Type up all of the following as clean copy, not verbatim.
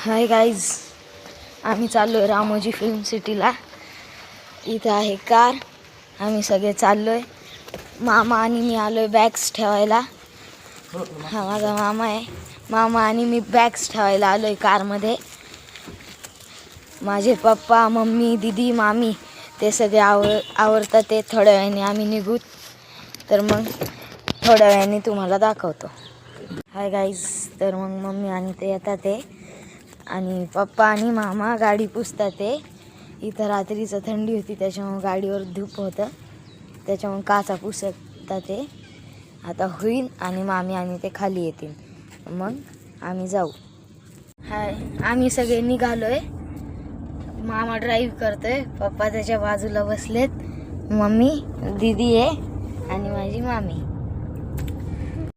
Hi guys, आम्ही चाललो आहे रामोजी फिल्म सिटीला. इथं आहे कार. आम्ही सगळे चाललो आहे. मामा आणि मी आलो आहे बॅग्स ठेवायला. हा माझा मामा आहे. मामा आणि मी बॅग्स ठेवायला आलो आहे कारमध्ये. माझे पप्पा, मम्मी, दीदी, मामी ते सगळे आवडतात. ते थोड्या वेळाने आम्ही निघू. तर मग थोड्या वेळाने तुम्हाला दाखवतो. हाय गाईज, तर मग मम्मी आणि ते येतात ते आणि पप्पा आणि मामा गाडी पुसतात. ते इथं रात्रीचं थंडी होती त्याच्यामुळे गाडीवर धूप होतं, त्याच्यामुळे काचा पुसतात. ते आता होईल आणि मामी आणि ते खाली येतील, मग आम्ही जाऊ. हाय, आम्ही सगळे निघालो आहे. मामा ड्राईव्ह करतोय, पप्पा त्याच्या बाजूला बसलेत, मम्मी, दीदी आहे आणि माझी मामी.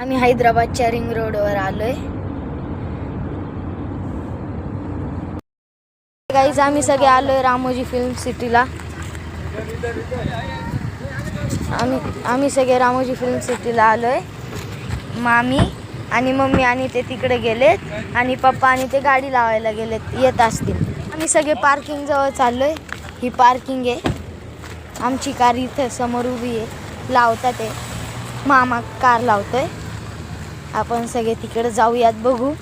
आम्ही हैदराबादच्या रिंग रोडवर आलो आहे. गाईज, आम्ही सगळे आलो आहे रामोजी फिल्म सिटीला. आम्ही सगळे रामोजी फिल्म सिटीला आलो आहे. मामी आणि मम्मी आणि ते तिकडे गेलेत आणि पप्पा आणि ते गाडी लावायला गेलेत, येत असतील. आम्ही सगळे पार्किंग जवळ चाललो आहे. ही पार्किंग आहे. आमची कार इथं समोर उभी आहे, लावतात ते. मामा कार लावतोय. आपण सगळे तिकडे जाऊयात, बघू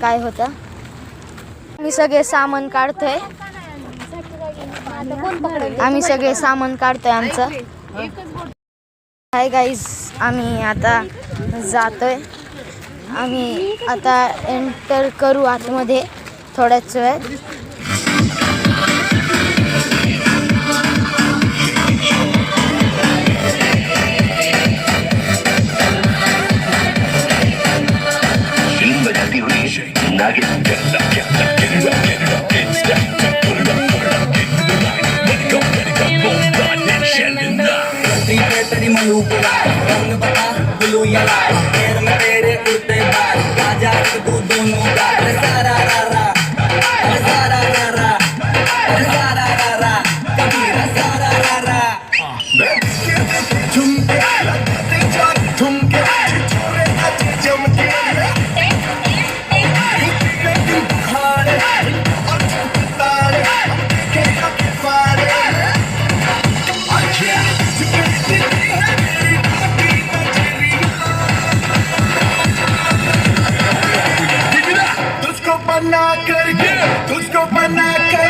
काय होतं. आम्ही सगळे सामान काढतोय. आमचं. हाय गाईज, आम्ही आता जातोय. आम्ही आता एंटर करू आतमध्ये थोड्याच वेळात. तुझको बना कर